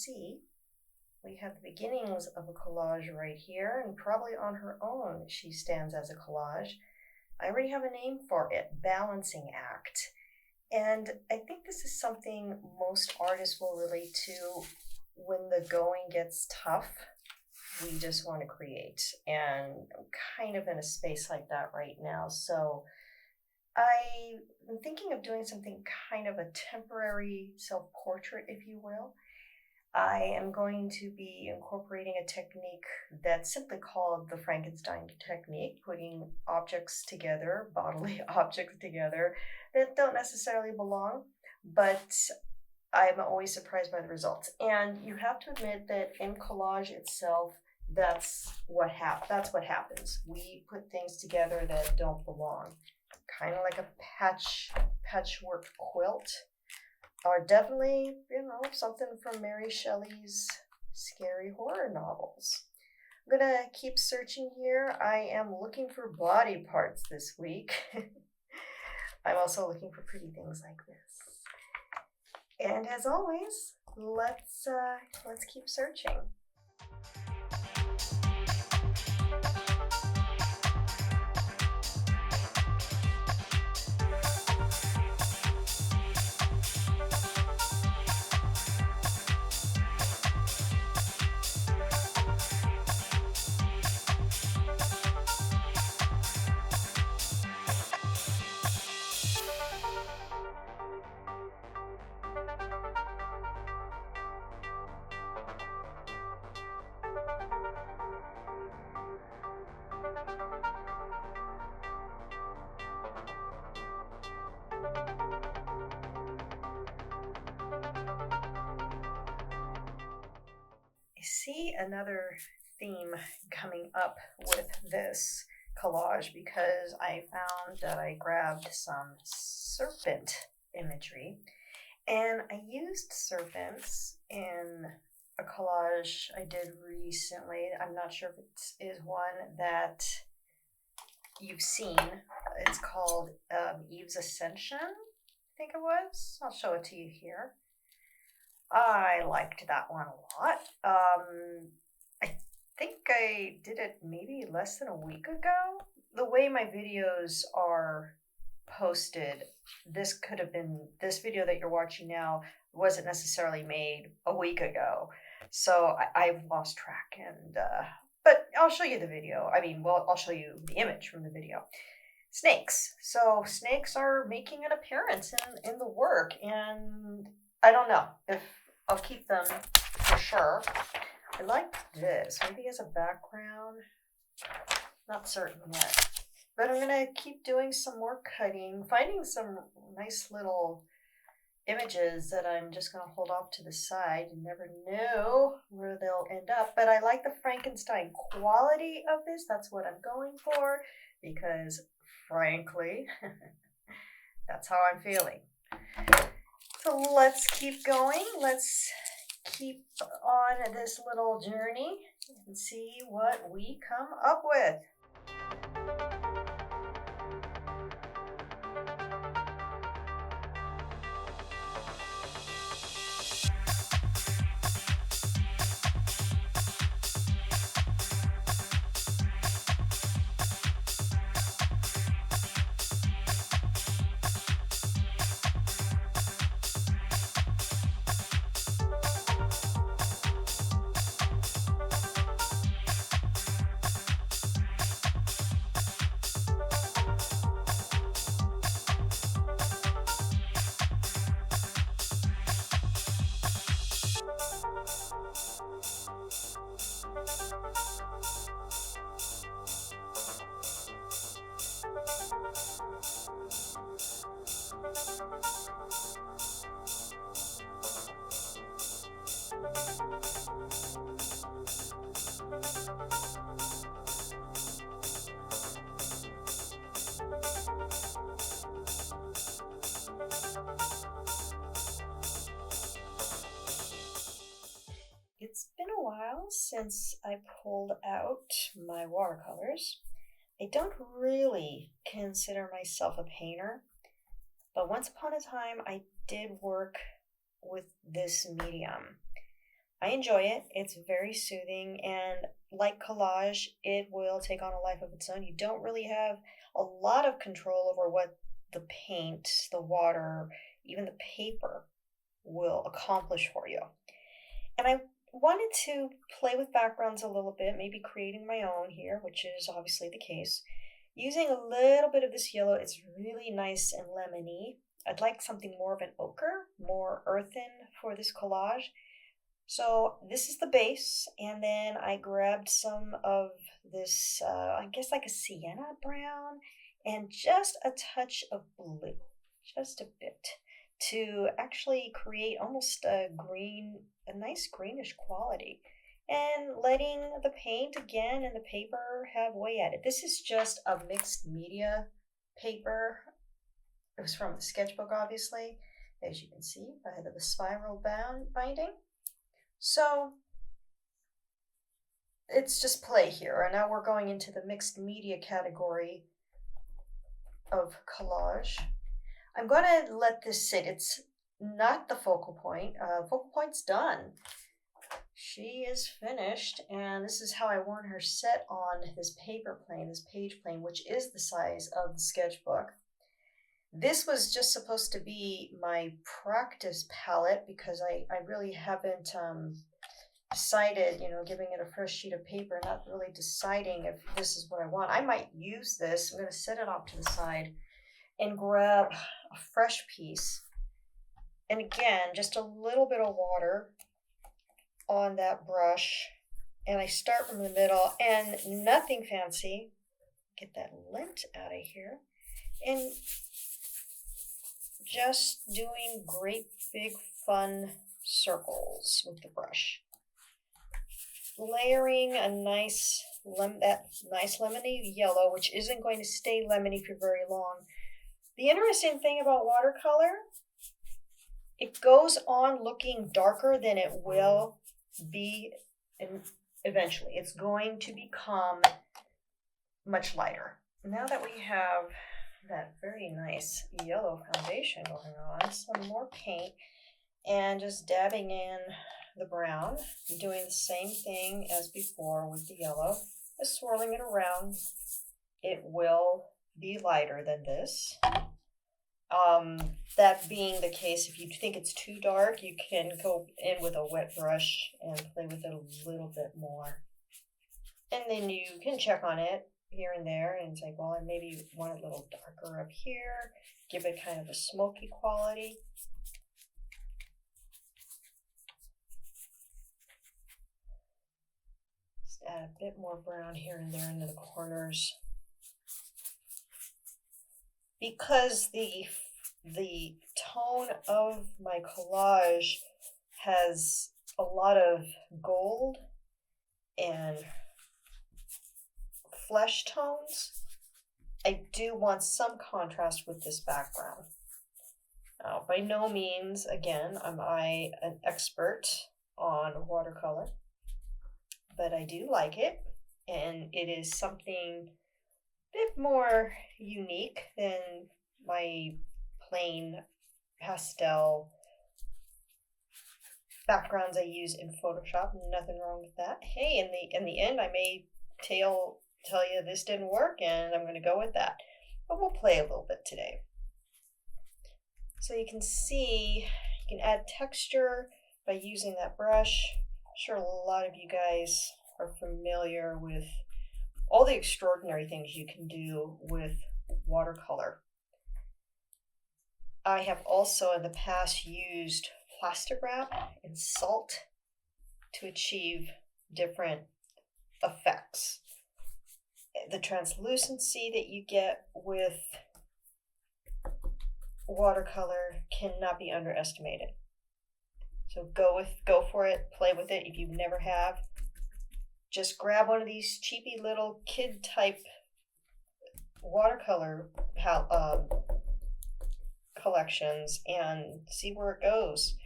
see, we have the beginnings of a collage right here, and probably on her own she stands as a collage. I already have a name for it, balancing act. And I think this is something most artists will relate to when the going gets tough. We just want to create, and I'm kind of in a space like that right now. So I'm thinking of doing something kind of a temporary self-portrait, if you will. I am going to be incorporating a technique that's simply called the Frankenstein technique, putting objects together, bodily objects together that don't necessarily belong, but I'm always surprised by the results. And you have to admit that in collage itself, that's what happens. We put things together that don't belong, kind of like a patchwork quilt. Are definitely, something from Mary Shelley's scary horror novels. I'm gonna keep searching here. I am looking for body parts this week. I'm also looking for pretty things like this. And as always, let's keep searching. See another theme coming up with this collage because I found that I grabbed some serpent imagery, and I used serpents in a collage I did recently. I'm not sure if it is one that you've seen. It's called Eve's Ascension, I think it was. I'll show it to you here. I liked that one a lot. I think I did it maybe less than a week ago. The way my videos are posted, this video that you're watching now wasn't necessarily made a week ago. So I've lost track, but I'll show you the video. I'll show you the image from the video. Snakes. So snakes are making an appearance in the work, and I don't know if I'll keep them for sure. I like this, maybe as a background. Not certain yet. But I'm gonna keep doing some more cutting, finding some nice little images that I'm just gonna hold off to the side. You never know where they'll end up. But I like the Frankenstein quality of this. That's what I'm going for, because frankly, that's how I'm feeling. So let's keep going. Let's keep on this little journey and see what we come up with. It's been a while since I pulled out my watercolors. I don't really consider myself a painter, but once upon a time I did work with this medium. I enjoy it. It's very soothing, and like collage, it will take on a life of its own. You don't really have a lot of control over what the paint, the water, even the paper will accomplish for you. And I wanted to play with backgrounds a little bit, maybe creating my own here, which is obviously the case. Using a little bit of this yellow, it's really nice and lemony. I'd like something more of an ochre, more earthen for this collage. So this is the base, and then I grabbed some of this, I guess like a sienna brown, and just a touch of blue, just a bit, to actually create almost a green, a nice greenish quality. And letting the paint again and the paper have way at it. This is just a mixed media paper. It was from the sketchbook, obviously, as you can see by the spiral binding. So it's just play here. And now we're going into the mixed media category of collage. I'm going to let this sit. It's not the focal point. Focal point's done. She is finished, and this is how I want her set on this paper plane, this page plane, which is the size of the sketchbook. This was just supposed to be my practice palette because I really haven't decided, giving it a fresh sheet of paper, not really deciding if this is what I want. I might use this. I'm going to set it off to the side and grab a fresh piece. And again, just a little bit of water on that brush. And I start from the middle and nothing fancy. Get that lint out of here. And just doing great big fun circles with the brush. Layering a nice lemony yellow, which isn't going to stay lemony for very long. The interesting thing about watercolor, it goes on looking darker than it will be eventually. It's going to become much lighter. Now that we have that very nice yellow foundation going on, some more paint, and just dabbing in the brown, doing the same thing as before with the yellow, just swirling it around. It will be lighter than this. That being the case, if you think it's too dark, you can go in with a wet brush and play with it a little bit more. And then you can check on it here and there and say, well, I maybe want it a little darker up here, give it kind of a smoky quality. Just add a bit more brown here and there into the corners. Because the tone of my collage has a lot of gold and flesh tones, I do want some contrast with this background. Now, by no means, again, am I an expert on watercolor, but I do like it, and it is something a bit more unique than my plain pastel backgrounds I use in Photoshop. Nothing wrong with that. Hey, in the end, I may tell you this didn't work, and I'm going to go with that. But we'll play a little bit today. So you can see, you can add texture by using that brush. I'm sure a lot of you guys are familiar with all the extraordinary things you can do with watercolor. I have also in the past used plastic wrap and salt to achieve different effects. The translucency that you get with watercolor cannot be underestimated. So go for it, play with it. If you never have, just grab one of these cheapy little kid type watercolor collections and see where it goes.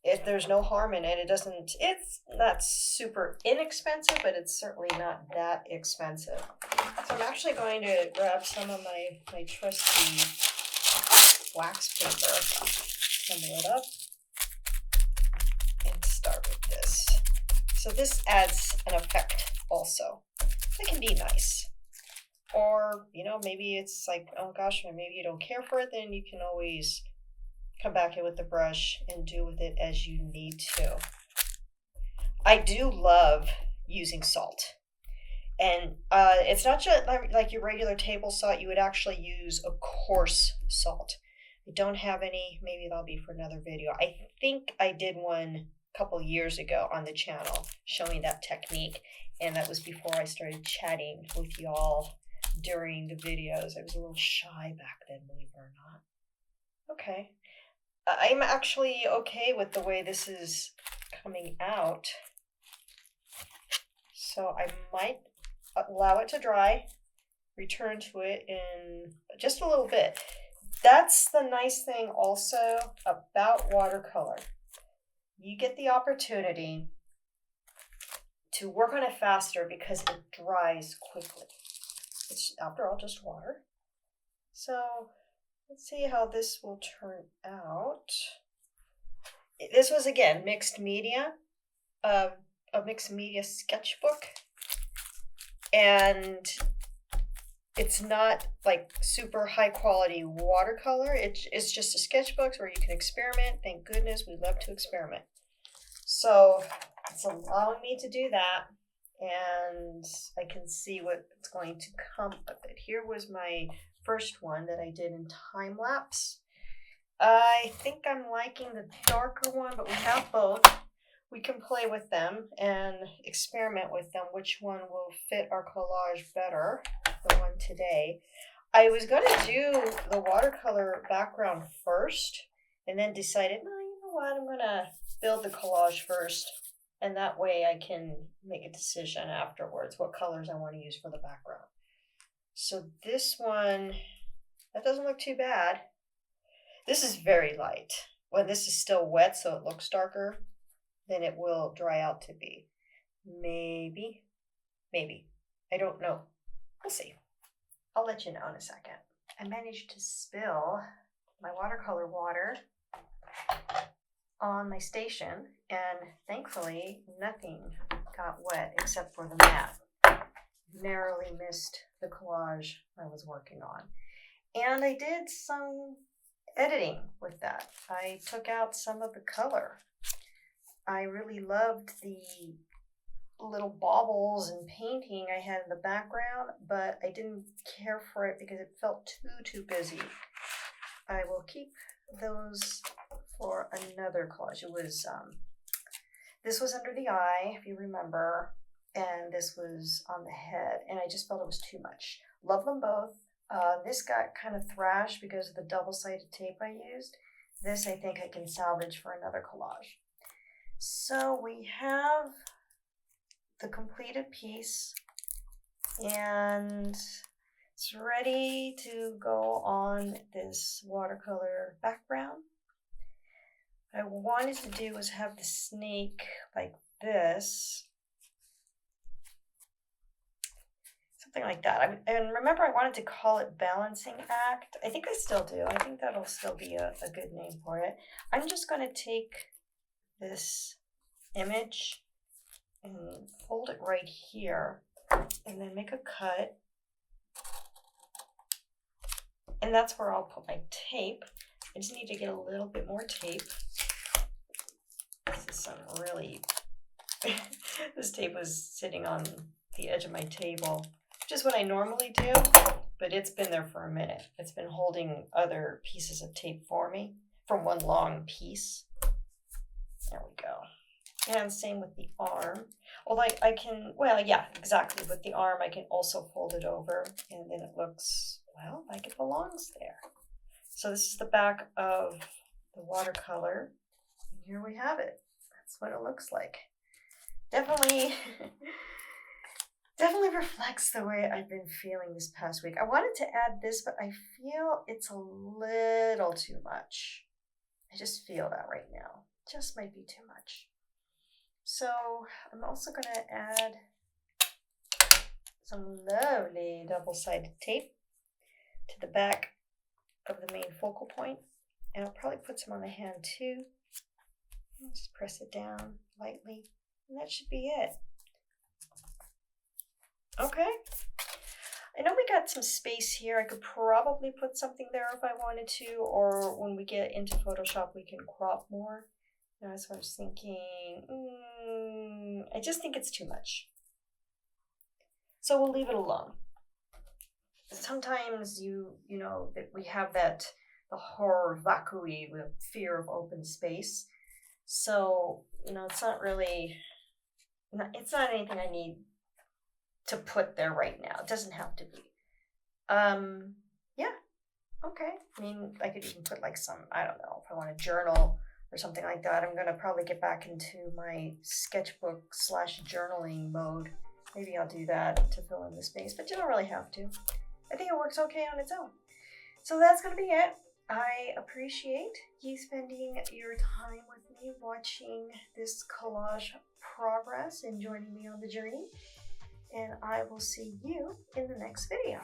If there's no harm in it, it's not super inexpensive, but it's certainly not that expensive. So I'm actually going to grab some of my trusty wax paper, crumble it up, and start with this. So this adds an effect also. That can be nice. Or, you know, maybe it's like, oh gosh, maybe you don't care for it, then you can always come back in with the brush and do with it as you need to. I do love using salt. And it's not just like your regular table salt, you would actually use a coarse salt. I don't have any, maybe that'll be for another video. I think I did one a couple years ago on the channel showing that technique, and that was before I started chatting with y'all during the videos. I was a little shy back then, believe it or not. Okay. I'm actually okay with the way this is coming out. So I might allow it to dry, return to it in just a little bit. That's the nice thing also about watercolor. You get the opportunity to work on it faster because it dries quickly. It's, after all, just water. So let's see how this will turn out. This was, again, mixed media, a mixed media sketchbook. And it's not like super high quality watercolor. It's just a sketchbook where you can experiment. Thank goodness, we love to experiment. So it's allowing me to do that, and I can see what's going to come with it. Here was my first one that I did in Timelapse. I think I'm liking the darker one, but we have both. We can play with them and experiment with them, which one will fit our collage better, the one today. I was going to do the watercolor background first and then decided, no, you know what, I'm going to build the collage first, and that way I can make a decision afterwards what colors I want to use for the background. So this one, that doesn't look too bad. This is very light. When this is still wet, so it looks darker, then it will dry out to be. Maybe. I don't know. We'll see. I'll let you know in a second. I managed to spill my watercolor water on my station, and thankfully nothing got wet except for the mat. Narrowly missed the collage I was working on. And I did some editing with that. I took out some of the color. I really loved the little baubles and painting I had in the background, but I didn't care for it because it felt too busy. I will keep those for another collage. It was, this was under the eye, if you remember, and this was on the head, and I just felt it was too much. Love them both. This got kind of thrashed because of the double-sided tape I used. This I think I can salvage for another collage. So we have the completed piece, and it's ready to go on this watercolor background. What I wanted to do was have the snake like this, something like that. And remember, I wanted to call it Balancing Act. I think I still do. I think that'll still be a good name for it. I'm just going to take this image and fold it right here and then make a cut, and that's where I'll put my tape. I just need to get a little bit more tape. This is some really this tape was sitting on the edge of my table, which is what I normally do, but it's been there for a minute. It's been holding other pieces of tape for me from one long piece. There we go. And same with the arm. Or like I can, well, yeah, exactly. With the arm, I can also fold it over, and then it looks, well, like it belongs there. So this is the back of the watercolor. And here we have it. That's what it looks like. Definitely reflects the way I've been feeling this past week. I wanted to add this, but I feel it's a little too much. I just feel that right now. Just might be too much. So I'm also going to add some lovely double-sided tape to the back of the main focal point, and I'll probably put some on the hand too. Just press it down lightly. And that should be it. Okay. I know we got some space here. I could probably put something there if I wanted to, or when we get into Photoshop, we can crop more. That's what I was thinking. I just think it's too much. So we'll leave it alone. Sometimes you know, that we have the horror vacui with fear of open space. So, you know, it's not anything I need to put there right now. It doesn't have to be. Yeah, okay. I mean, I could even put like some, I don't know, if I want to journal or something like that. I'm gonna probably get back into my sketchbook / journaling mode. Maybe I'll do that to fill in the space, but you don't really have to. I think it works okay on its own. So that's gonna be it. I appreciate you spending your time with me watching this collage progress and joining me on the journey. And I will see you in the next video.